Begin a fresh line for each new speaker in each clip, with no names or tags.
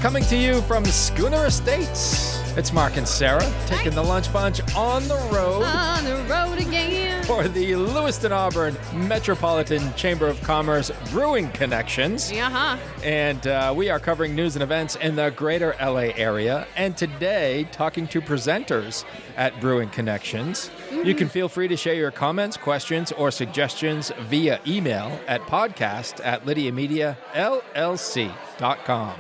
coming to you from Schooner Estates. It's Mark and Sara taking the lunch bunch on the road.
On the road again.
For the Lewiston, Auburn Metropolitan Chamber of Commerce Brewing Connections. And we are covering news and events in the greater LA area. And today, talking to presenters at Brewing Connections. You can feel free to share your comments, questions, or suggestions via email at podcast@lydiamediallc.com.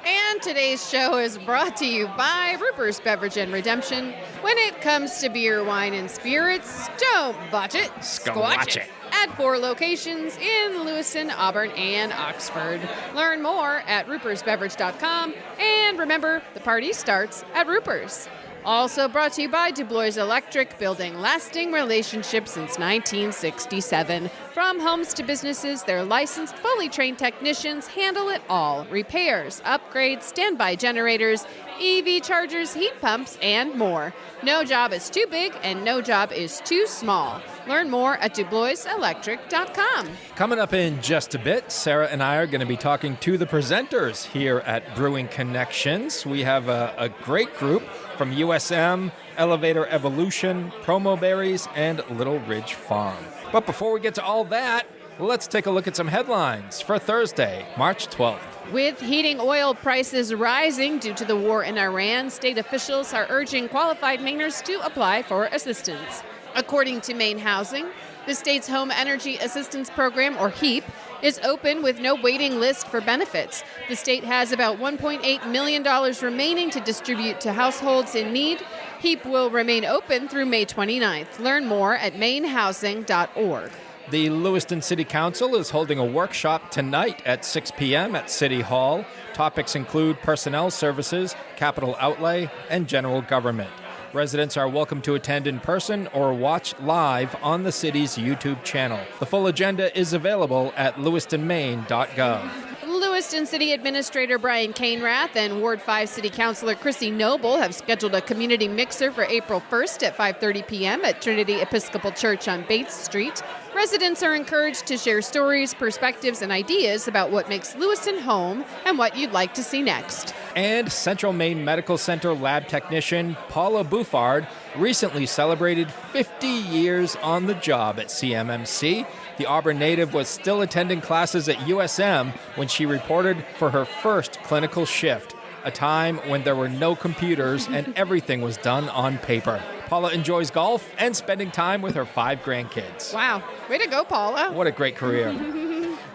And today's show is brought to you by Rupert's Beverage and Redemption. When it comes to beer, wine, and spirits, don't botch it,
Squatch it.
At 4 locations in Lewiston, Auburn, and Oxford. Learn more at rupersbeverage.com. And remember, the party starts at Rupert's. Also brought to you by DuBois Electric, building lasting relationships since 1967. From homes to businesses, their licensed, fully trained technicians handle it all. Repairs, upgrades, standby generators, EV chargers, heat pumps, and more. No job is too big and no job is too small. Learn more at DuBoisElectric.com.
Coming up in just a bit, Sara and I are going to be talking to the presenters here at Brewing Connections. We have a great group from USM, Elevator Evolution, PromoBerries, and Little Ridge Farm. But before we get to all that, let's take a look at some headlines for Thursday, March 12th.
With heating oil prices rising due to the war in Iran, state officials are urging qualified Mainers to apply for assistance. According to Maine Housing, the state's Home Energy Assistance Program, or HEAP, is open with no waiting list for benefits. The state has about $1.8 million remaining to distribute to households in need. HEAP will remain open through May 29th. Learn more at mainehousing.org.
The Lewiston City Council is holding a workshop tonight at 6 p.m. at City Hall. Topics include personnel services, capital outlay, and general government. Residents are welcome to attend in person or watch live on the city's YouTube channel. The full agenda is available at lewistonmaine.gov.
Lewiston City Administrator Brian Cainrath and Ward 5 City Councilor Chrissy Noble have scheduled a community mixer for April 1st at 5:30 p.m. at Trinity Episcopal Church on Bates Street. Residents are encouraged to share stories, perspectives, and ideas about what makes Lewiston home and what you'd like to see next.
And Central Maine Medical Center lab technician Paula Buffard recently celebrated 50 years on the job at CMMC. The Auburn native was still attending classes at USM when she reported for her first clinical shift, a time when there were no computers and everything was done on paper. Paula enjoys golf and spending time with her 5 grandkids.
Wow. Way to go, Paula.
What a great career.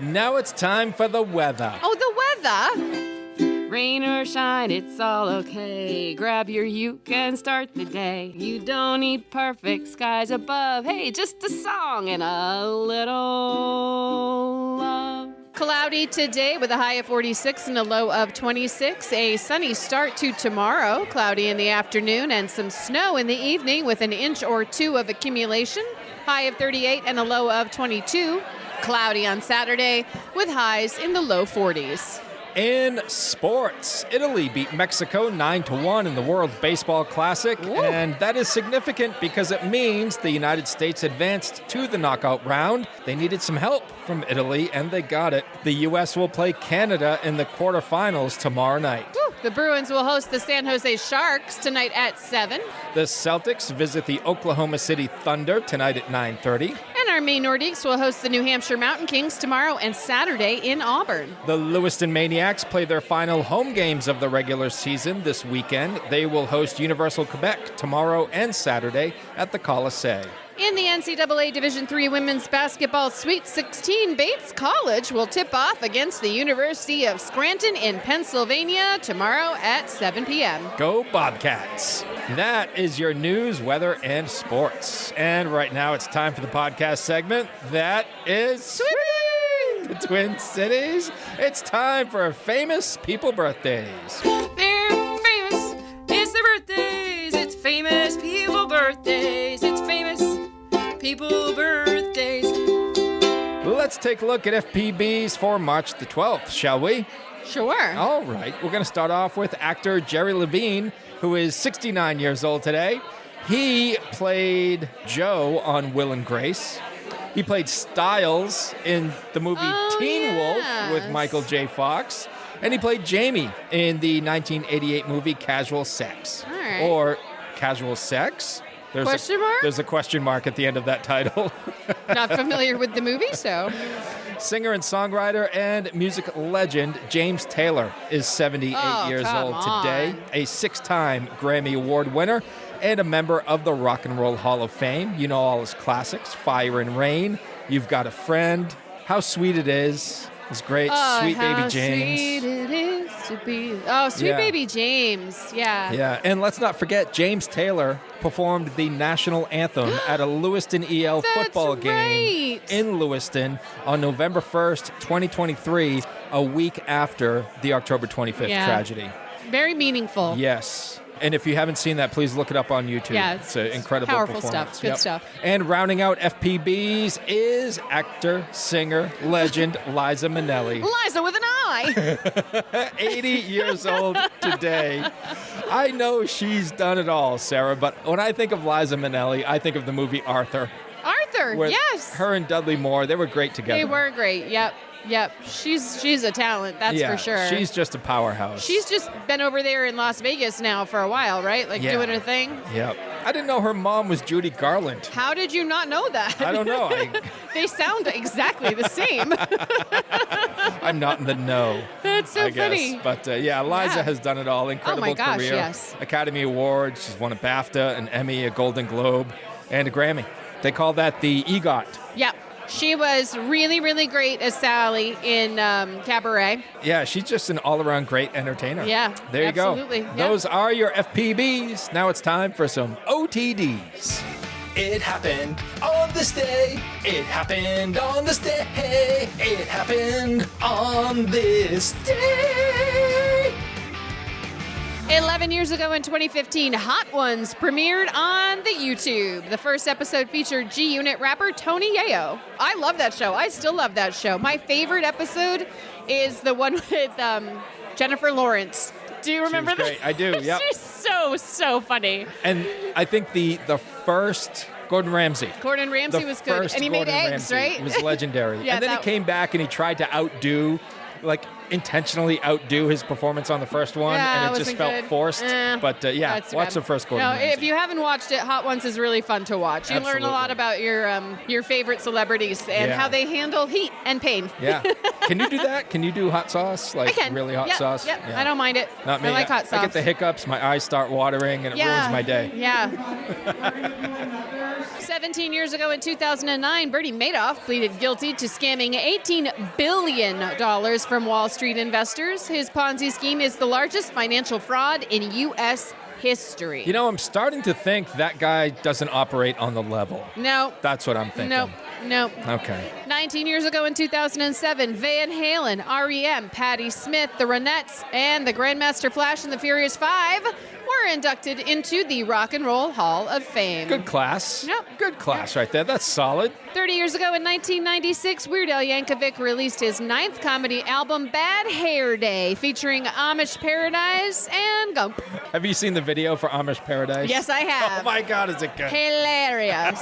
Now it's time for the weather.
Oh, the weather.
Rain or shine, it's all okay. Grab your uke and start the day. You don't need perfect skies above. Hey, just a song and a little love.
Cloudy today with a high of 46 and a low of 26. A sunny start to tomorrow. Cloudy in the afternoon and some snow in the evening with an inch or 2 of accumulation. High of 38 and a low of 22. Cloudy on Saturday with highs in the low 40s.
In sports, Italy beat Mexico 9-1 in the World Baseball Classic, and that is significant because it means the United States advanced to the knockout round. They needed some help from Italy, and they got it. The U.S. will play Canada in the quarterfinals tomorrow night.
The Bruins will host the San Jose Sharks tonight at 7.
The Celtics visit the Oklahoma City Thunder tonight at 9:30.
And our Maine Nordiques will host the New Hampshire Mountain Kings tomorrow and Saturday in Auburn.
The Lewiston Maniacs play their final home games of the regular season this weekend. They will host Universal Quebec tomorrow and Saturday at the Colisée.
In the NCAA Division III Women's Basketball Sweet 16, Bates College will tip off against the University of Scranton in Pennsylvania tomorrow at 7 p.m.
Go Bobcats! That is your news, weather, and sports. And right now it's time for the podcast segment that is Sweet! The Twin Cities. It's time for famous people birthdays.
They're famous. It's their birthdays. It's famous people birthdays. It's famous people birthdays.
Let's take a look at FPBs for March the 12th, shall we?
Sure.
All right. We're going to start off with actor Jerry Levine, who is 69 years old today. He played Joe on Will and Grace. He played Styles in the movie Teen Wolf with Michael J. Fox. And he played Jamie in the 1988 movie Casual Sex.
All right.
Or Casual Sex?
Question mark?
There's a question mark at the end of that title.
Not familiar with the movie, so.
Singer and songwriter and music legend James Taylor is 78 years
come
old today,
on.
a 6-time Grammy Award winner and a member of the Rock and Roll Hall of Fame. You know all his classics, Fire and Rain, You've Got a Friend, How Sweet It Is. It's great, Sweet Baby James.
Sweet it is to be. Oh, Sweet Baby James. Yeah.
Yeah, and let's not forget, James Taylor performed the national anthem at a Lewiston EL football game
right.
in Lewiston on November 1st, 2023, a week after the October 25th tragedy.
Very meaningful.
Yes. And if you haven't seen that, please look it up on YouTube.
Yeah,
it's an incredible
powerful
performance.
stuff. Good stuff.
And rounding out FPBs is actor, singer, legend Liza Minnelli.
Liza with an I.
80 years old today. I know she's done it all, Sarah, but when I think of Liza Minnelli, I think of the movie Arthur.
Arthur,
Where
yes.
Her and Dudley Moore, they were great together.
They were great. Yep. She's a talent, that's for sure.
She's just a powerhouse.
She's just been over there in Las Vegas now for a while, right? Like doing her thing.
Yep. I didn't know her mom was Judy Garland.
How did you not know that?
I don't know.
They sound exactly the same.
I'm not in the know.
That's so
I guess.
funny.
But Liza has done it all. Incredible
Oh my gosh,
career.
yes.
Academy Award. She's won a BAFTA, an Emmy, a Golden Globe, and a Grammy. They call that the EGOT.
Yep. She was really, really great as Sally in Cabaret.
Yeah, she's just an all-around great entertainer.
Yeah,
there you
absolutely.
go.
Yeah.
Those are your FPBs. Now it's time for some OTDs. It happened on this day. It happened on this day. It happened on this day.
11 years ago in 2015, Hot Ones premiered on the YouTube. The first episode featured G-Unit rapper Tony Yayo. I love that show. I still love that show. My favorite episode is the one with Jennifer Lawrence. Do you remember that?
Great. I do, yep.
She's so funny.
And I think the first Gordon Ramsay.
Gordon Ramsay was good.
First
And he made
Gordon
eggs,
Ramsay
right?
was legendary.
Yeah,
and then he came back and he tried to intentionally outdo his performance on the first one,
Yeah,
and it just
wasn't
felt
good.
forced. But
That's
watch
bad.
the first Gordon Ramsay.
If you haven't watched it, Hot Ones is really fun to watch. You learn a lot about your favorite celebrities and how they handle heat and pain.
Yeah. Can you do that? Can you do hot sauce? Like
I can.
really hot
Yep,
sauce?
Yep. I don't mind it.
Not me.
I like hot sauce.
I get the hiccups, my eyes start watering, and it ruins my day.
Yeah. 17 years ago in 2009, Bernie Madoff pleaded guilty to scamming $18 billion from Wall Street investors. His Ponzi scheme is the largest financial fraud in U.S. history.
You know, I'm starting to think that guy doesn't operate on the level.
No.
That's what I'm thinking.
Nope.
Okay.
19 years ago in 2007, Van Halen, R.E.M., Patti Smith, the Ronettes, and the Grandmaster Flash and the Furious Five were inducted into the Rock and Roll Hall of Fame.
Good class.
Yep.
Good class right there. That's solid.
30 years ago in 1996, Weird Al Yankovic released his 9th comedy album, Bad Hair Day, featuring Amish Paradise and Gump.
Have you seen the video for Amish Paradise?
Yes, I have.
Oh my God, is it good?
Hilarious.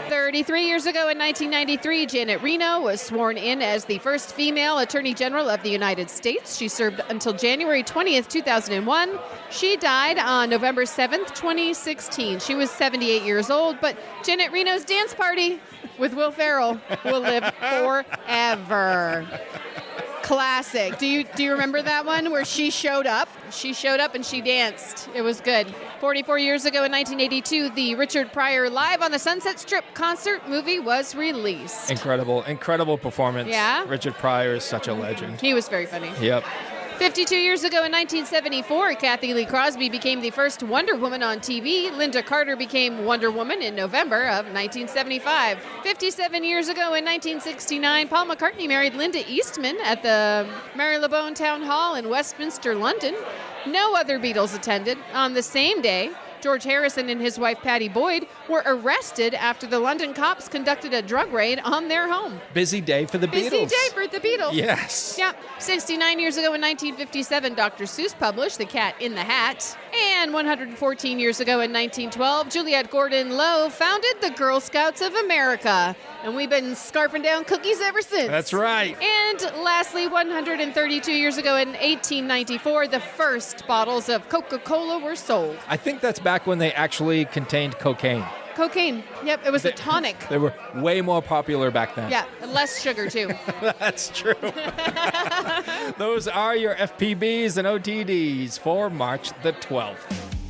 33 years ago in 1993, Janet Reno was sworn in as the first female Attorney General of the United States. She served until January 20th, 2001. She died on November 7th, 2016. She was 78 years old, but Janet Reno's dance party with Will Ferrell will live forever. Classic. Do you remember that one where she showed up? She showed up and she danced. It was good. 44 years ago in 1982, the Richard Pryor Live on the Sunset Strip concert movie was released.
Incredible performance.
Yeah?
Richard Pryor is such a legend.
He was very funny.
Yep.
52 years ago in 1974, Kathy Lee Crosby became the first Wonder Woman on TV. Linda Carter became Wonder Woman in November of 1975. 57 years ago in 1969, Paul McCartney married Linda Eastman at the Marylebone Town Hall in Westminster, London. No other Beatles attended. On the same day, George Harrison and his wife Pattie Boyd were arrested after the London cops conducted a drug raid on their home.
Busy day for the Beatles.
Busy day for the Beatles.
Yes.
Yeah. 69 years ago in 1957, Dr. Seuss published The Cat in the Hat. And 114 years ago in 1912, Juliette Gordon Low founded the Girl Scouts of America. And we've been scarfing down cookies ever since.
That's right.
And lastly, 132 years ago in 1894, the first bottles of Coca-Cola were sold.
I think that's back when they actually contained cocaine.
Cocaine. Yep, it was a tonic.
They were way more popular back then.
Yeah, less sugar, too.
That's true. Those are your FPBs and OTDs for March the 12th.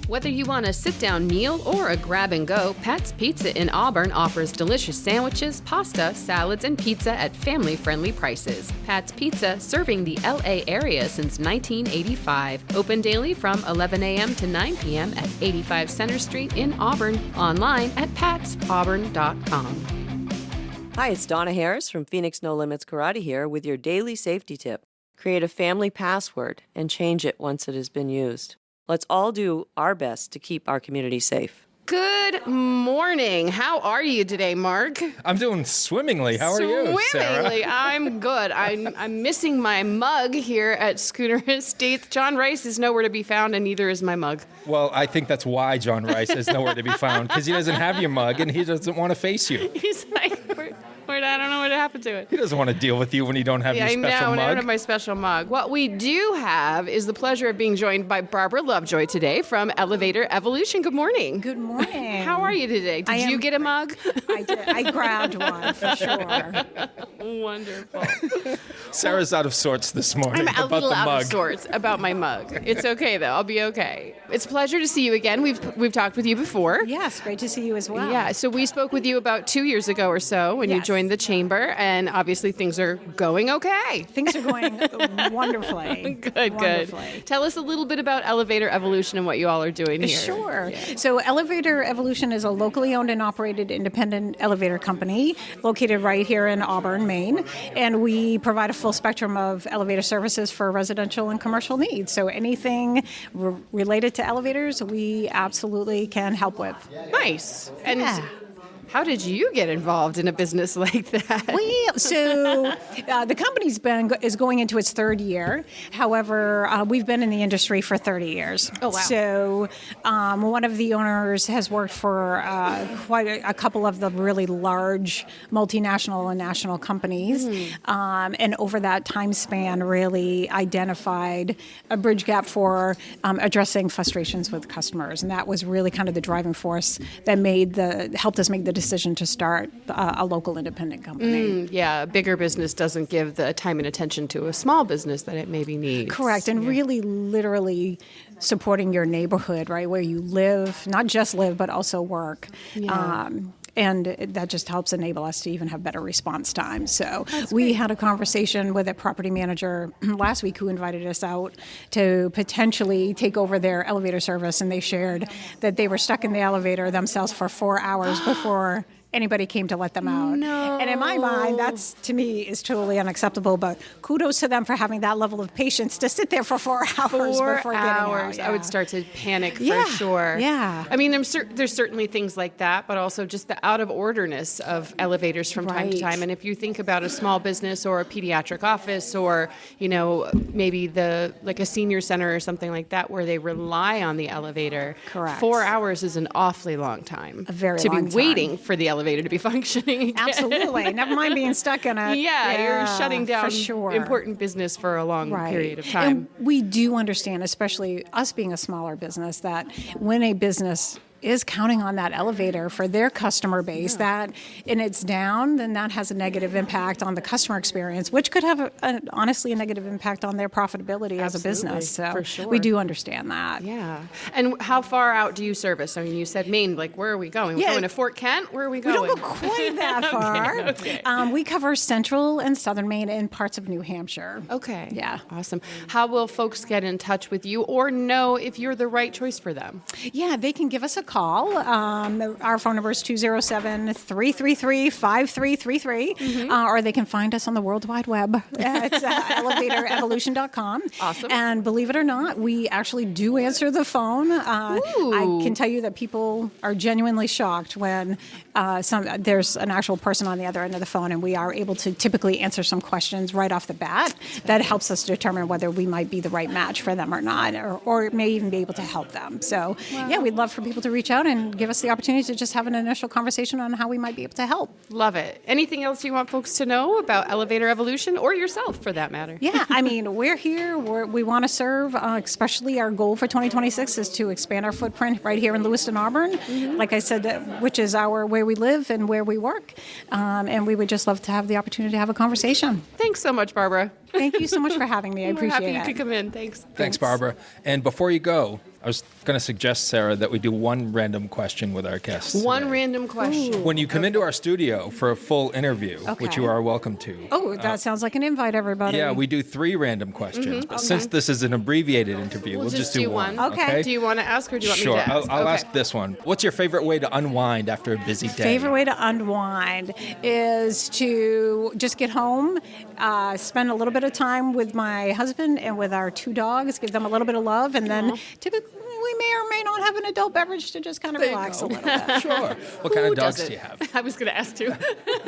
Whether you want a sit-down meal or a grab-and-go, Pat's Pizza in Auburn offers delicious sandwiches, pasta, salads, and pizza at family-friendly prices. Pat's Pizza, serving the L.A. area since 1985. Open daily from 11 a.m. to 9 p.m. at 85 Center Street in Auburn. Online at patsauburn.com.
Hi, it's Donna Harris from Phoenix No Limits Karate here with your daily safety tip. Create a family password and change it once it has been used. Let's all do our best to keep our community safe.
Good morning. How are you today, Mark?
I'm doing swimmingly. How are you, Sara?
Swimmingly. I'm good. I'm missing my mug here at Schooner Estates. John Rice is nowhere to be found, and neither is my mug.
Well, I think that's why John Rice is nowhere to be found, because he doesn't have your mug and he doesn't want to face you.
He's like, I don't know what happened to it.
He doesn't want to deal with you when you don't have your special
I
mug.
don't have my special mug. What we do have is the pleasure of being joined by Barbara Lovejoy today from Elevator Evolution. Good morning.
Good morning.
How are you today? Did you get a mug?
I did. I grabbed one for sure.
Wonderful.
Sarah's out of sorts this morning
I'm a
about
little
the
out
mug.
of sorts about my mug. It's okay, though. I'll be okay. It's a pleasure to see you again. We've talked with you before.
Yes, great to see you as well.
Yeah, so we spoke with you about 2 years ago or so when you
Yes.
joined the chamber, and obviously things are going okay.
Things are going wonderfully.
Good.
Wonderfully.
Tell us a little bit about Elevator Evolution and what you all are doing here.
Sure. So Elevator Evolution is a locally owned and operated independent elevator company located right here in Auburn, Maine. And we provide a full spectrum of elevator services for residential and commercial needs. So anything related to elevators, we absolutely can help with.
Nice. And
Yeah.
how did you get involved in a business like that?
The company's is going into its third year. However, we've been in the industry for 30 years.
Oh, wow.
So one of the owners has worked for quite a couple of the really large multinational and national companies. And over that time span, really identified a bridge gap for addressing frustrations with customers. And that was really kind of the driving force that helped us make the decision to start a local independent company.
Yeah, a bigger business doesn't give the time and attention to a small business that it maybe needs.
Correct, and really literally supporting your neighborhood, right, where you live, not just live, but also work.
Yeah.
And that just helps enable us to even have better response times. So we had a conversation with a property manager last week who invited us out to potentially take over their elevator service, and they shared that they were stuck in the elevator themselves for 4 hours before anybody came to let them out.
No.
And in my mind, that's, to me, is totally unacceptable, but kudos to them for having that level of patience to sit there for 4 hours before getting out.
I would start to panic
Yeah,
for sure.
yeah.
I mean, there's certainly things like that, but also just the out of orderness of elevators from time to
Right.
time. And if you think about a small business or a pediatric office or, maybe like a senior center or something like that where they rely on the elevator.
Correct.
4 hours is an awfully long time.
A very
to
long
be
time.
waiting for the elevator to be functioning again.
Absolutely. Never mind being stuck in it.
Yeah, you're shutting down
for sure.
important business for a long
Right.
period of time.
And we do understand, especially us being a smaller business, that when a business is counting on that elevator for their customer base, and it's down, then that has a negative impact on the customer experience, which could have honestly a negative impact on their profitability as a business. So
for sure.
we do understand that.
Yeah. And how far out do you service? I mean, you said Maine. Like, where are we going?
Yeah.
We're going to Fort Kent? Where are we
We
going?
don't go quite that far.
Okay.
We cover central and southern Maine and parts of New Hampshire.
Okay.
Yeah.
Awesome. How will folks get in touch with you or know if you're the right choice for them?
Yeah, they can give us a call call. Our phone number is 207-333-5333, or they can find us on the World Wide Web at elevatorevolution.com.
Awesome.
And believe it or not, we actually do answer the phone. I can tell you that people are genuinely shocked when there's an actual person on the other end of the phone, and we are able to typically answer some questions right off the bat. That helps us determine whether we might be the right match for them or not, or may even be able to help them. So, yeah, we'd love for people to reach out and give us the opportunity to just have an initial conversation on how we might be able to help.
Love it. Anything else you want folks to know about Elevator Evolution, or yourself for that matter?
Yeah, I mean, we're here. We want to serve, especially our goal for 2026 is to expand our footprint right here in Lewiston, Auburn. Like I said, which is where we live and where we work. And we would just love to have the opportunity to have a conversation.
Thanks so much, Barbara.
Thank you so much for having me. I appreciate
We're happy
it.
you could come in. Thanks.
Thanks, Barbara. And before you go, I was going to suggest, Sarah, that we do one random question with our guests.
One
today.
random question.
When you come into our studio for a full interview, which
Okay.
you are welcome to.
Oh, that sounds like an invite, everybody.
Yeah, we do 3 random questions. But since this is an abbreviated interview, we'll just do one.
Okay.
Do you want to ask, or do you want
Sure,
me to ask?
I'll
Okay.
ask this one. What's your favorite way to unwind after a busy day?
Favorite way to unwind is to just get home, spend a little bit of time with my husband and with our 2 dogs, give them a little bit of love, and then typically we may or may not have an adult beverage to just kind of relax a little bit.
Sure. What kind of dogs
doesn't?
do you have?
I was going to ask too.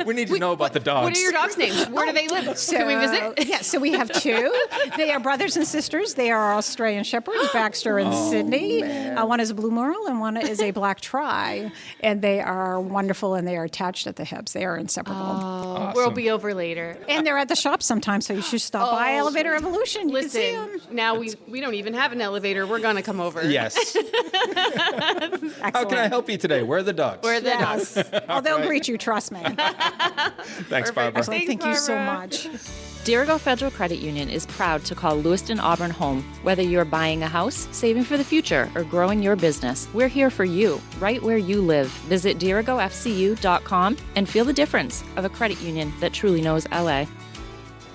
We need to know about the dogs.
What are your dogs' names? Where do they live? Can we visit?
Yeah, so we have 2. They are brothers and sisters. They are Australian Shepherds, Baxter and Sydney. One is a Blue Merle and one is a Black Tri. And they are wonderful, and they are attached at the hips. They are inseparable.
Awesome.
We'll be over later.
And they're at the shop sometimes, so you should stop by Elevator Evolution. You can see
Listen,
'em.
now we don't even have an elevator. We're going to come over.
Yes. How can I help you today? Where are the dogs?
Where are the
Yes.
dogs?
Oh, they'll greet you, trust me.
Thanks, Barbara.
Excellent. Thank you so
Barbara.
much.
Dirigo Federal Credit Union is proud to call Lewiston Auburn home. Whether you're buying a house, saving for the future, or growing your business, we're here for you, right where you live. Visit dirigofcu.com and feel the difference of a credit union that truly knows LA.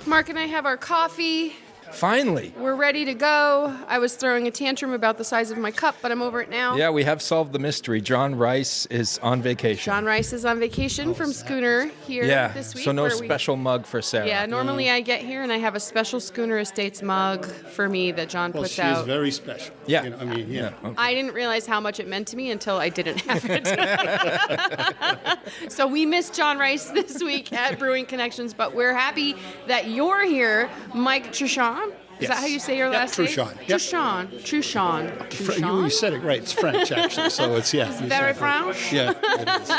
Mark and I have our coffee.
Finally.
We're ready to go. I was throwing a tantrum about the size of my cup, but I'm over it now.
Yeah, we have solved the mystery. John Rice is on vacation.
John Rice is on vacation from Schooner here this week.
So no
where
special mug for Sarah.
Yeah, normally I get here and I have a special Schooner Estates mug for me that John
Well,
puts
she is
out.
very special.
Yeah.
You know, I mean, yeah.
Okay.
I didn't realize how much it meant to me until I didn't have it. So we missed John Rice this week at Brewing Connections, but we're happy that you're here, Mike Truchon. Is that how you say your last name?
Truchon. Yep.
Truchon.
You said it right. It's French, actually. So it's, yeah. you
Very
said it right.
French?
Yeah, it is.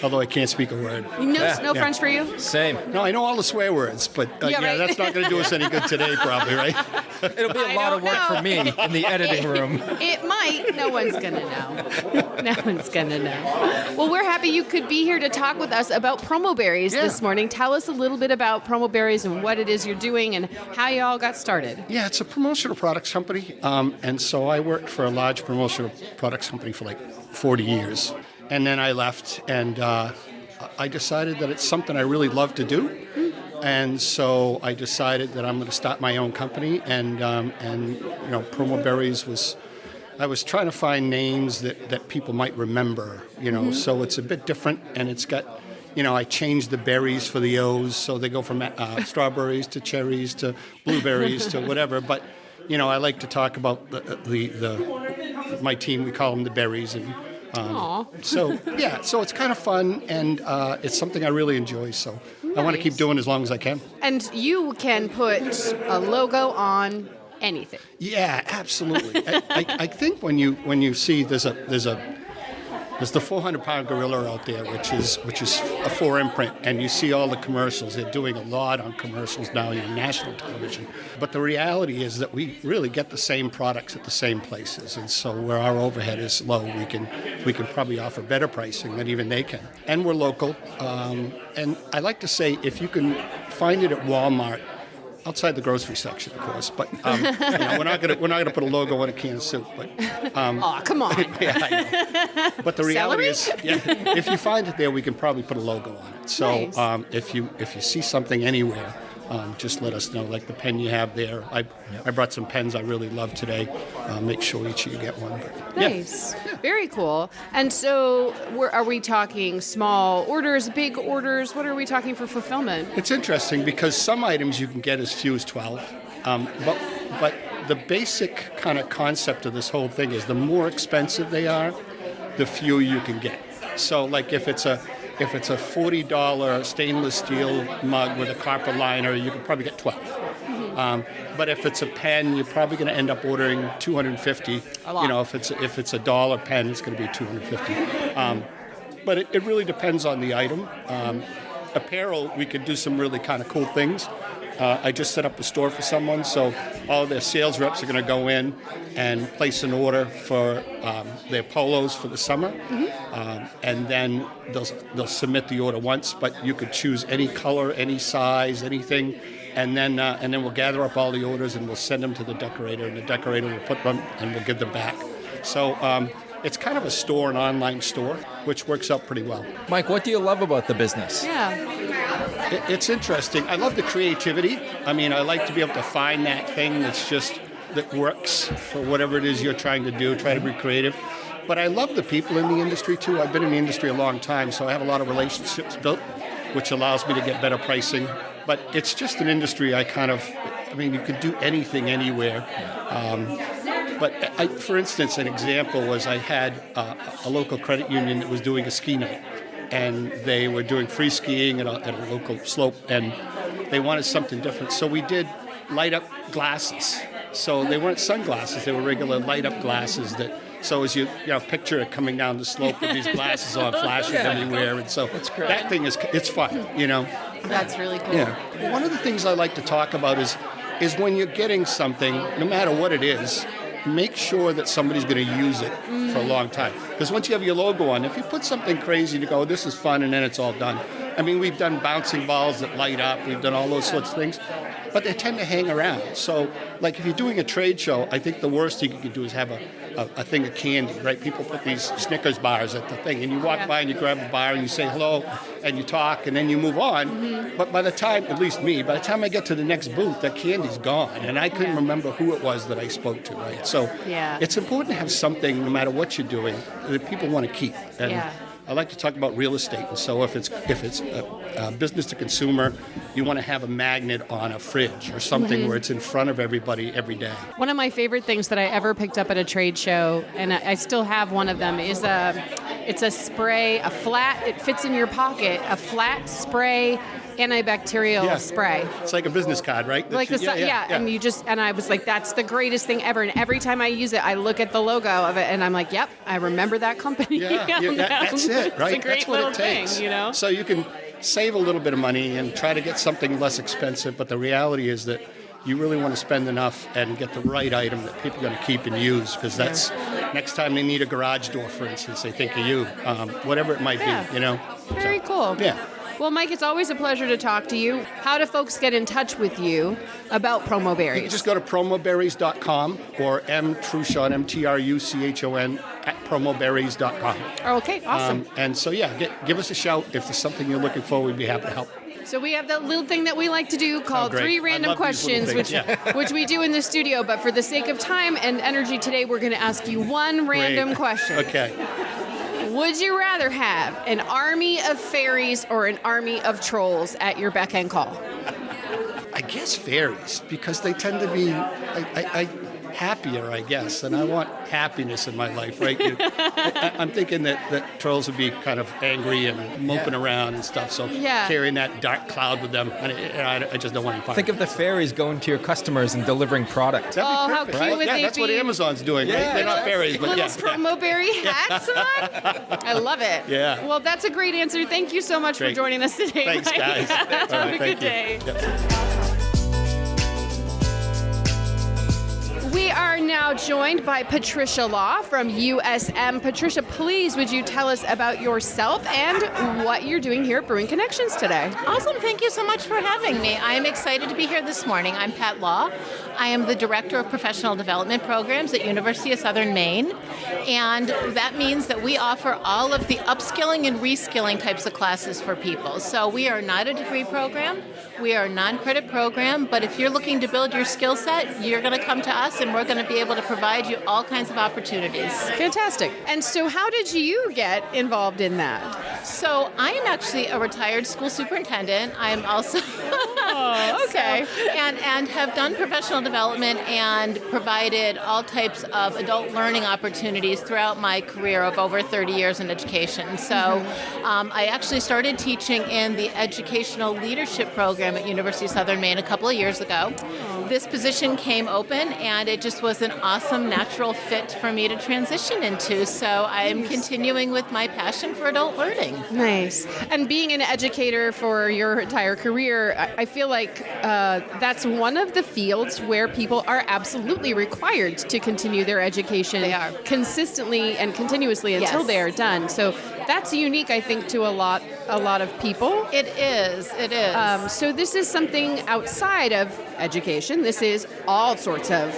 Although I can't speak a word.
No French for you?
Same.
No, I know all the swear words, but
Yeah, right.
that's not going to do us any good today, probably, right?
It'll be a
I
lot of
don't
work
know.
for me in the editing room.
It might. No one's going to know. No one's going to know. Well, we're happy you could be here to talk with us about PromoBerries this morning. Tell us a little bit about PromoBerries and what it is you're doing and how you all got started.
Yeah, it's a promotional products company. And so I worked for a large promotional products company for like 40 years. And then I left, and I decided that it's something I really love to do. And so I decided that I'm going to start my own company. And PromoBerries was, I was trying to find names that people might remember, so it's a bit different, and it's got, I changed the berries for the O's, so they go from strawberries to cherries to blueberries to whatever. But, I like to talk about my team, we call them the berries. And so it's kind of fun, and it's something I really enjoy, so I want to keep doing it as long as I can.
And you can put a logo on anything.
Yeah, absolutely. I think when you see there's the 400-pound gorilla out there, which is a 4 imprint, and you see all the commercials. They're doing a lot on commercials now on national television. But the reality is that we really get the same products at the same places, and so where our overhead is low, we can probably offer better pricing than even they can. And we're local. And I like to say, if you can find it at Walmart. Outside the grocery section, of course, but we're not gonna put a logo on a can of soup. But
Come on.
yeah, I know. But the reality
Celery?
is, if you find it there, we can probably put a logo on it. So
Nice.
if you see something anywhere, just let us know. Like the pen you have there. I brought some pens I really love today. Make sure each of you get one. But,
Nice. Very cool. And so are we talking small orders, big orders? What are we talking for fulfillment?
It's interesting because some items you can get as few as 12. But the basic kind of concept of this whole thing is the more expensive they are, the fewer you can get. So like if it's a $40 stainless steel mug with a copper liner, you could probably get 12. But if it's a pen, you're probably going to end up ordering 250.
A lot.
You know, if it's a dollar pen, it's going to be 250. But it really depends on the item. Apparel, we could do some really kind of cool things. I just set up a store for someone, so all their sales reps are going to go in and place an order for their polos for the summer, and then they'll submit the order once. But you could choose any color, any size, anything, and then we'll gather up all the orders and we'll send them to the decorator, and the decorator will put them and we'll give them back. So it's kind of a store, an online store, which works out pretty well.
Mike, what do you love about the business?
Yeah.
It's interesting. I love the creativity. I mean, I like to be able to find that thing that works for whatever it is you're trying to do, try to be creative. But I love the people in the industry, too. I've been in the industry a long time, so I have a lot of relationships built, which allows me to get better pricing. But it's just an industry you can do anything, anywhere. For instance, an example was I had a local credit union that was doing a ski night. And they were doing free skiing at a local slope, and they wanted something different. So we did light-up glasses. So they weren't sunglasses; they were regular light-up glasses. So as you picture it coming down the slope with these glasses on, flashing everywhere, and so that thing it's fun,
That's really cool.
Yeah. One of the things I like to talk about is when you're getting something, no matter what it is, make sure that somebody's going to use it for a long time. Because once you have your logo on, if you put something crazy to go, this is fun, and then it's all done. I mean, we've done bouncing balls that light up. We've done all those sorts of things. But they tend to hang around. So, like, if you're doing a trade show, I think the worst thing you could do is have a thing of candy, right? People put these Snickers bars at the thing, and you walk by and you grab a bar and you say hello, and you talk, and then you move on. But by the time, at least me, by the time I get to the next booth, that candy's gone, and I couldn't remember who it was that I spoke to, right? So it's important to have something, no matter what you're doing, that people want to keep. And I like to talk about real estate, and so if it's a business to consumer, you want to have a magnet on a fridge or something where it's in front of everybody every day.
One of my favorite things that I ever picked up at a trade show, and I still have one of them, is it's a spray, it fits in your pocket, a flat spray antibacterial spray.
It's like a business card, right?
And I was like, that's the greatest thing ever. And every time I use it, I look at the logo of it, and I'm like, yep, I remember that company.
That's it, right?
It's a great
that's what
little
it takes.
thing,
So you can save a little bit of money and try to get something less expensive, but the reality is that you really want to spend enough and get the right item that people are going to keep and use, because that's next time they need a garage door, for instance, they think of you, whatever it might be,
Very cool.
Yeah.
Well, Mike, it's always a pleasure to talk to you. How do folks get in touch with you about PromoBerries?
You can just go to PromoBerries.com or Truchon, MTRUCHON at PromoBerries.com.
Okay, awesome.
And so, give us a shout. If there's something you're looking for, we'd be happy to help.
So we have that little thing that we like to do called 3 random questions, which we do in the studio. But for the sake of time and energy today, we're going to ask you one random question.
Okay.
Would you rather have an army of fairies or an army of trolls at your beck and call?
I guess fairies, because they tend to be happier, I guess, and I want happiness in my life, right? I'm thinking that trolls would be kind of angry and moping around and stuff, so carrying that dark cloud with them, and I just don't want to.
Think of the fairies going to your customers and delivering product.
That'd be perfect,
how cute would they
that's
be?
what Amazon's doing, right? They're not fairies, but
little PromoBerry hats on? I love it.
Yeah.
Well, that's a great answer. Thank you so much for joining us today.
Thanks,
Mike.
guys.
Have a good day.
Yep.
We are am now joined by Patricia Law from USM. Patricia, please, would you tell us about yourself and what you're doing here at Brewing Connections today?
Awesome. Thank you so much for having me. I am excited to be here this morning. I'm Pat Law. I am the Director of Professional Development Programs at University of Southern Maine. And that means that we offer all of the upskilling and reskilling types of classes for people. So we are not a degree program. We are a non-credit program. But if you're looking to build your skill set, you're going to come to us and we're going to be able to provide you all kinds of opportunities.
Fantastic. And so how did you get involved in that?
So I am actually a retired school superintendent. I am also
okay.
and have done professional development and provided all types of adult learning opportunities throughout my career of over 30 years in education. So I actually started teaching in the educational leadership program at University of Southern Maine a couple of years ago. This position came open and it just was an awesome natural fit for me to transition into. So I am continuing with my passion for adult learning.
Nice. And being an educator for your entire career, I feel like that's one of the fields where people are absolutely required to continue their education.
They are.
Consistently and continuously until they are done. So that's unique, I think, to a lot of people.
It is.
So this is something outside of education. This is all sorts of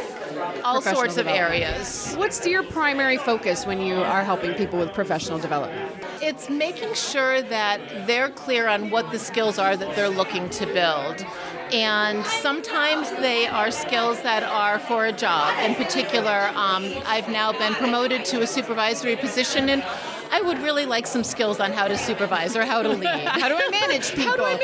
areas.
What's your primary focus when you are helping people with professional development?
It's making sure that they're clear on what the skills are that they're looking to build. And sometimes they are skills that are for a job. In particular, I've now been promoted to a supervisory position, and I would really like some skills on how to supervise or how to lead.
How do I manage people?
How do I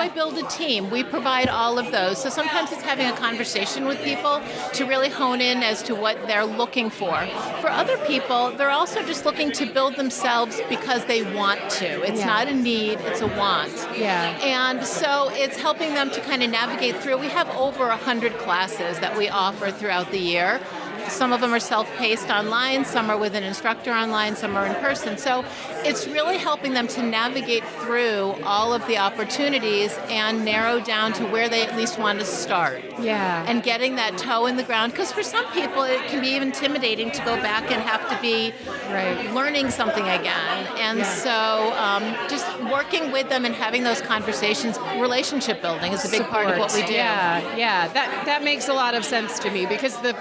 build a team? We provide all of those. So sometimes it's having a conversation with people to really hone in as to what they're looking for. For other people, they're also just looking to build themselves because they want to. It's not a need, it's a want.
Yeah.
And so it's helping them to kind of navigate through. We have over 100 classes that we offer throughout the year. Some of them are self-paced online, some are with an instructor online, some are in person. So it's really helping them to navigate through all of the opportunities and narrow down to where they at least want to start.
Yeah.
And getting that toe in the ground. Because for some people, it can be intimidating to go back and have to be learning something again. And so just working with them and having those conversations, relationship building is a big part of what we do.
Yeah. That makes a lot of sense to me because the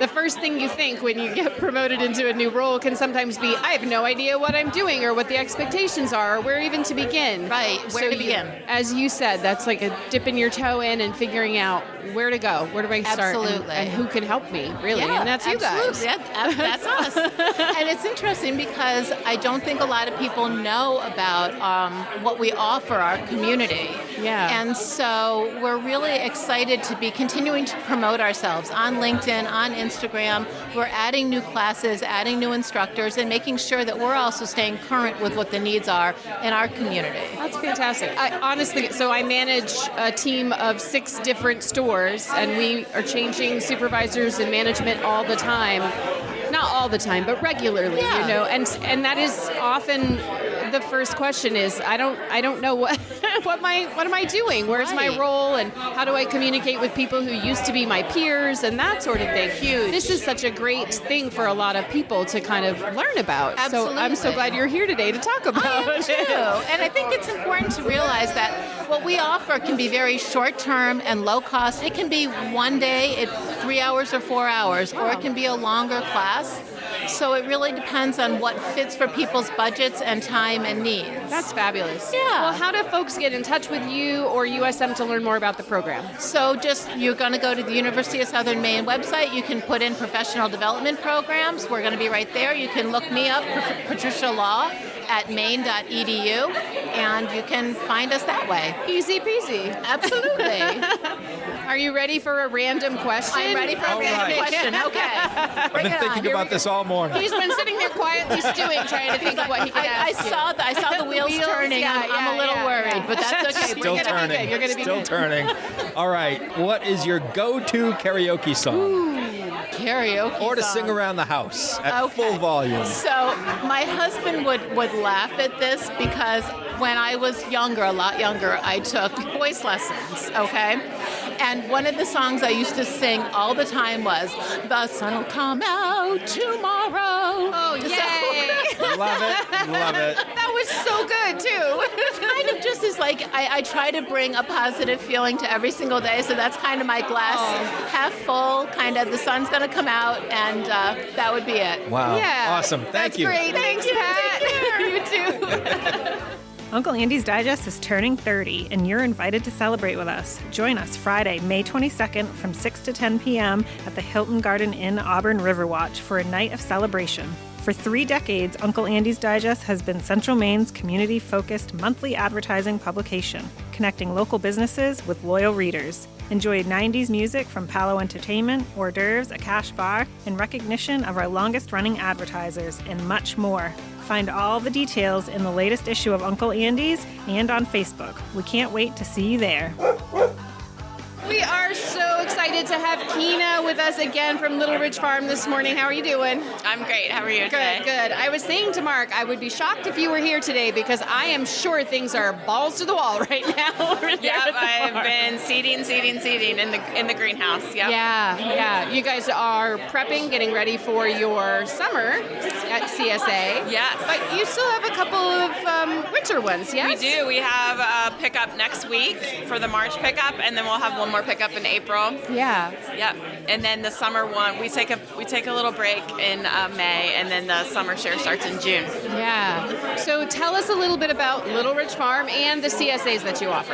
first thing you think when you get promoted into a new role can sometimes be, I have no idea what I'm doing or what the expectations are or where even to begin.
Right, where to begin.
As you said, that's like a dipping your toe in and figuring out where to go, where do I start, and who can help me, really, and that's you guys.
Yeah, that's us. And it's interesting because I don't think a lot of people know about what we offer our community.
Yeah.
And so we're really excited to be continuing to promote ourselves on LinkedIn, on Instagram. We're adding new classes, adding new instructors, and making sure that we're also staying current with what the needs are in our community.
That's fantastic. I manage a team of 6 different stores, and we are changing supervisors and management all the time. Not all the time, but regularly, and that is often the first question is, I don't know what am I doing? Where's my role, and how do I communicate with people who used to be my peers and that sort of thing?
Huge.
This is such a great thing for a lot of people to kind of learn about.
Absolutely.
So I'm so glad you're here today to talk about it.
I am too. And I think it's important to realize that what we offer can be very short-term and low-cost. It can be one day, 3 hours or 4 hours, or it can be a longer class. So it really depends on what fits for people's budgets and time and needs.
That's fabulous.
Yeah.
Well, how do folks get in touch with you or USM to learn more about the program?
So you're going to go to the University of Southern Maine website. You can put in professional development programs. We're going to be right there. You can look me up, Patricia Law, at maine.edu, and you can find us that way.
Easy peasy.
Absolutely.
Are you ready for a random question?
I'm ready for a random question. Okay.
I've been thinking about this all morning.
He's been sitting there quietly stewing, trying to think of what he could ask you.
I saw the wheels turning. I'm a little worried, but that's okay.
Still turning.
You're gonna be
Still turning. All right. What is your go-to karaoke song?
Karaoke
or to
song.
sing around the house at full volume.
So my husband would laugh at this because when I was younger, a lot younger, I took voice lessons, okay? And one of the songs I used to sing all the time was, "The sun will come out tomorrow."
Oh, yay!
Love it. Love it.
That was so good, too.
Kind of just is like, I try to bring a positive feeling to every single day, so that's kind of my glass half full, kind of the sun's going to come out, and that would be it.
Wow.
Yeah.
Awesome. Thank you.
Great. Thanks, Pat. You too.
Uncle Andy's Digest is turning 30, and you're invited to celebrate with us. Join us Friday, May 22nd from 6 to 10 p.m. at the Hilton Garden Inn Auburn Riverwatch for a night of celebration. For 3 decades, Uncle Andy's Digest has been Central Maine's community-focused monthly advertising publication, connecting local businesses with loyal readers. Enjoy 90s music from Palo Entertainment, hors d'oeuvres, a cash bar, in recognition of our longest-running advertisers, and much more. Find all the details in the latest issue of Uncle Andy's and on Facebook. We can't wait to see you there.
We are so excited to have Keena with us again from Little Ridge Farm this morning. How are you doing?
I'm great. How are you today?
Good. I was saying to Mark, I would be shocked if you were here today because I am sure things are balls to the wall right now. Over there
Yep, I've been seeding in the greenhouse. Yep.
Yeah. You guys are prepping, getting ready for your summer at CSA.
Yes.
But you still have a couple of winter ones, yes?
We do. We have a pickup next week for the March pickup, and then we'll have one more pickup in April.
Yeah.
Yep. And then the summer one, we take a little break in May, and then the summer share starts in June.
Yeah. So tell us a little bit about Little Ridge Farm and the CSAs that you offer.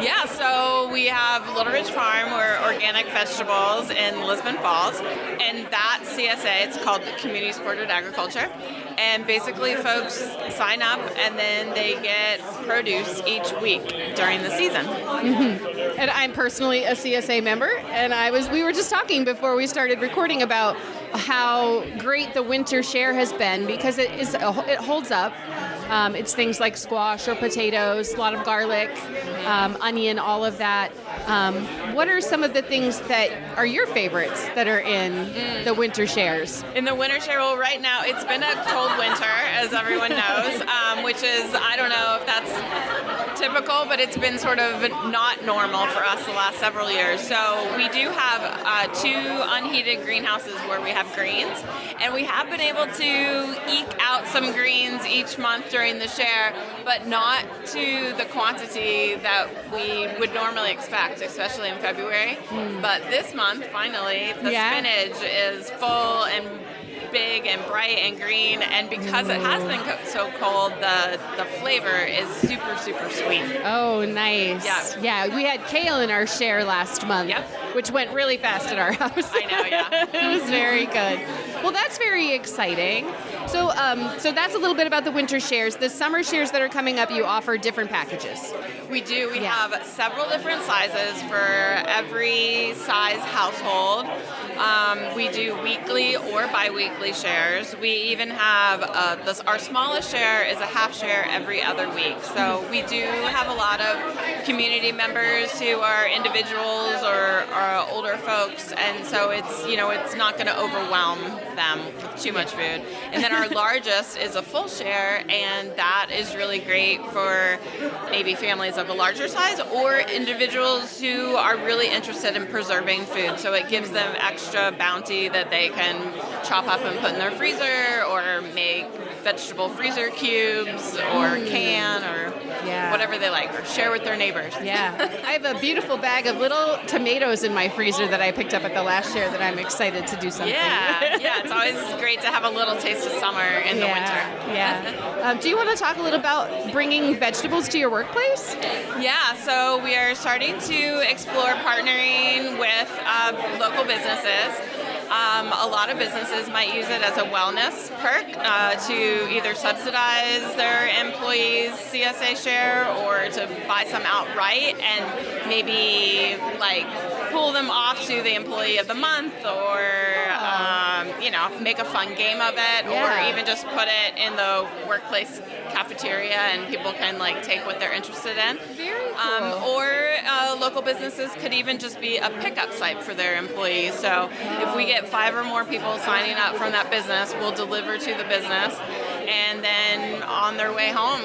Yeah, so we have Little Ridge Farm, we're organic vegetables in Lisbon Falls, and that CSA, it's called Community Supported Agriculture. And basically folks sign up and then they get produce each week during the season.
Mm-hmm. And I'm personally a CSA member, and we were just talking before we started recording about how great the winter share has been because it holds up. It's things like squash or potatoes, a lot of garlic, onion, all of that. What are some of the things that are your favorites that are in the winter shares?
In the winter share, well, right now it's been a cold winter, as everyone knows, which is, I don't know if that's typical, but it's been sort of not normal for us the last several years. So we do have 2 unheated greenhouses where we have greens, and we have been able to eke out some greens each month during the share, but not to the quantity that we would normally expect, especially in February. But this month, finally, the spinach is full and big and bright and green, and because it has been so cold, the flavor is super, super sweet.
Oh, nice. Yeah, we had kale in our share last month, which went really fast at our house.
I know, yeah.
It was very good. Well, that's very exciting. So that's a little bit about the winter shares. The summer shares that are coming up, you offer different packages.
We do. We have several different sizes for every size household. We do weekly or bi-weekly shares. We even have our smallest share is a half share every other week. So we do have a lot of community members who are individuals or older folks, and so it's not going to overwhelm them with too much food. And then our largest is a full share, and that is really great for maybe families of a larger size or individuals who are really interested in preserving food. So it gives them extra bounty that they can chop up and put in their freezer or make vegetable freezer cubes or can or whatever they like, or share with their neighbors.
Yeah. I have a beautiful bag of little tomatoes in my freezer that I picked up at the last share that I'm excited to do something.
Yeah, it's always great to have a little taste of summer in the winter.
Yeah. Do you want to talk a little about bringing vegetables to your workplace?
Yeah, so we are starting to explore partnering with local businesses. A lot of businesses might use it as a wellness perk to either subsidize their employees' CSA share or to buy some outright and maybe like pull them off to the employee of the month or make a fun game of it or even just put it in the workplace cafeteria and people can like take what they're interested in.
Very cool.
Or local businesses could even just be a pickup site for their employees. So if we get 5 or more people signing up from that business, we'll deliver to the business and then on their way home,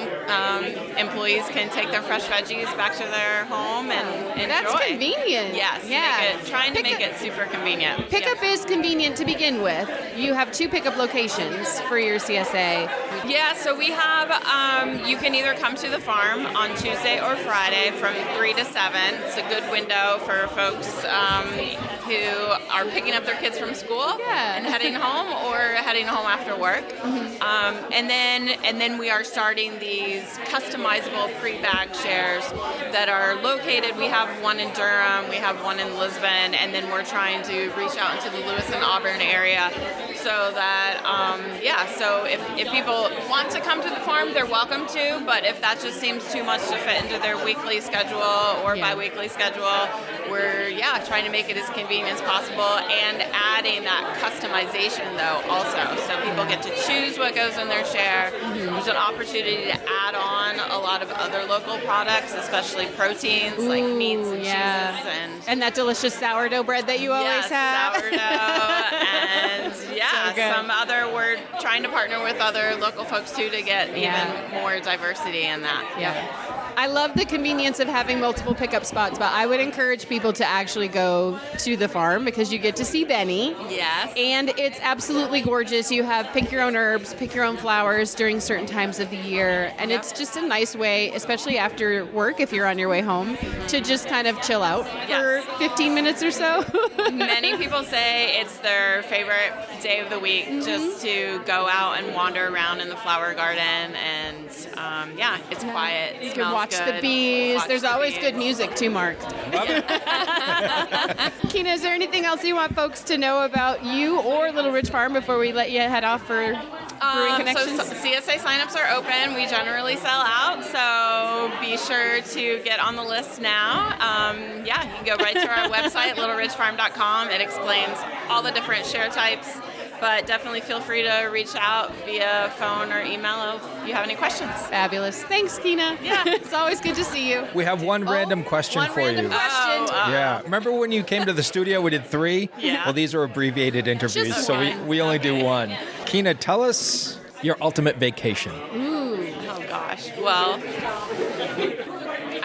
employees can take their fresh veggies back to their home and enjoy.
That's convenient.
Yes,
Yeah.
trying to make it super convenient.
Pickup is convenient to begin with. You have 2 pickup locations for your CSA.
Yeah, so we have, you can either come to the farm on Tuesday or Friday from 3 to 7. It's a good window for folks who are picking up their kids from school and heading home or heading home after work. And then we are starting these customizable pre-bag shares that are located. We have one in Durham, we have one in Lisbon, and then we're trying to reach out into the Lewiston, Auburn area so that, so if people want to come to the farm, they're welcome to, but if that just seems too much to fit into their weekly schedule or bi-weekly schedule, we're, trying to make it as convenient as possible and adding that customization, though, also. So people get to choose what goes in their share. There's an opportunity to add on a lot of other local products, especially proteins like meats and cheeses.
And that delicious sourdough bread that you always have.
Sourdough and some other, we're trying to partner with other local folks too to get even more diversity in that.
I love the convenience of having multiple pickup spots, but I would encourage people to actually go to the farm because you get to see Benny.
Yes.
And it's absolutely gorgeous. You have pick your own herbs, pick your own flowers during certain times of the year. And it's just a nice way, especially after work, if you're on your way home, to just kind of chill out for 15 minutes or so.
Many people say it's their favorite day of the week just to go out and wander around in the flower garden. And it's quiet.
You can watch the bees. There's always good music too, Mark.
Love it.
Keena, is there anything else you want folks to know about you or Little Ridge Farm before we let you head off for Brewing Connections?
So CSA signups are open. We generally sell out, so be sure to get on the list now. You can go right to our website, littleridgefarm.com. It explains all the different share types. But definitely feel free to reach out via phone or email if you have any questions.
Fabulous. Thanks, Keena.
Yeah.
It's always good to see you.
We have one random question for you. Yeah. Remember when you came to the studio, we did 3?
Yeah.
Well, these are abbreviated interviews,
Just
so
one.
we only do one. Keena, tell us your ultimate vacation.
Ooh. Oh, gosh. Well,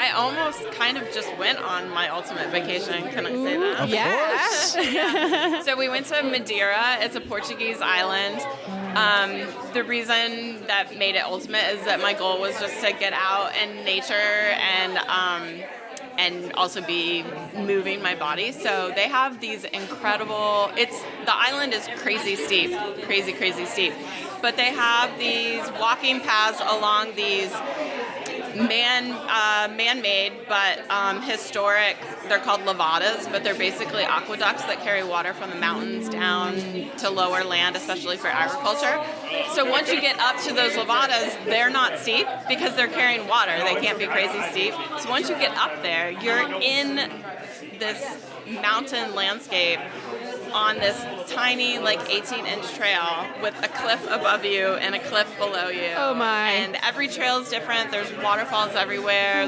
I almost kind of just went on my ultimate vacation. Can I say that?
Of course.
Yeah. So we went to Madeira. It's a Portuguese island. The reason that made it ultimate is that my goal was just to get out in nature and also be moving my body. So they have these incredible, the island is crazy steep, crazy steep. But they have these walking paths along these man-made but historic, they're called levadas, but they're basically aqueducts that carry water from the mountains down to lower land, especially for agriculture. So once you get up to those levadas, they're not steep because they're carrying water. They can't be crazy steep. So once you get up there, you're in this mountain landscape on this tiny, 18-inch trail with a cliff above you and a cliff below you.
Oh my!
And every trail is different. There's waterfalls everywhere.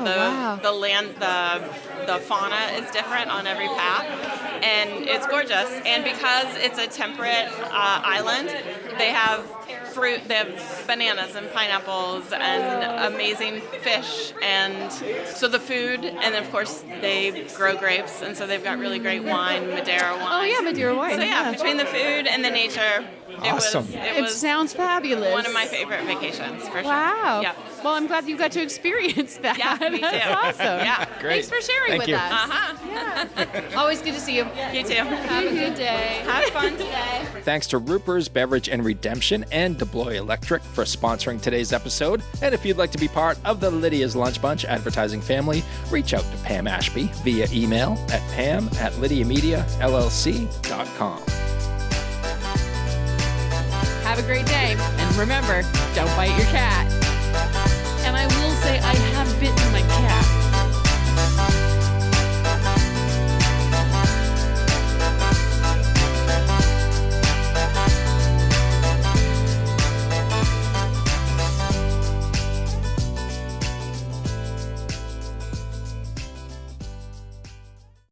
The land, the fauna is different on every path, and it's gorgeous. And because it's a temperate island, they have fruit. They have bananas and pineapples and amazing fish, and so the food, and of course they grow grapes, and so they've got really great wine, Madeira wine.
Oh yeah, Madeira wine.
So between the food and the nature,
Awesome.
it was
sounds fabulous.
one of my favorite vacations, for sure.
Wow.
Yeah.
Well, I'm glad you got to experience that.
Yeah, me too.
That's awesome.
Yeah.
Great.
Thanks for sharing
Thank
with
you.
us.
Uh-huh.
Always good to see you.
You too.
Have a good day.
Have fun today.
Thanks to Ruper's Beverage and Redemption and DeBloy Electric for sponsoring today's episode. And if you'd like to be part of the Lydia's Lunch Bunch advertising family, reach out to Pam Ashby via email at pam@lydiamediallc.com.
Have a great day. And remember, don't bite your cat.
And I will say I have bitten my cat.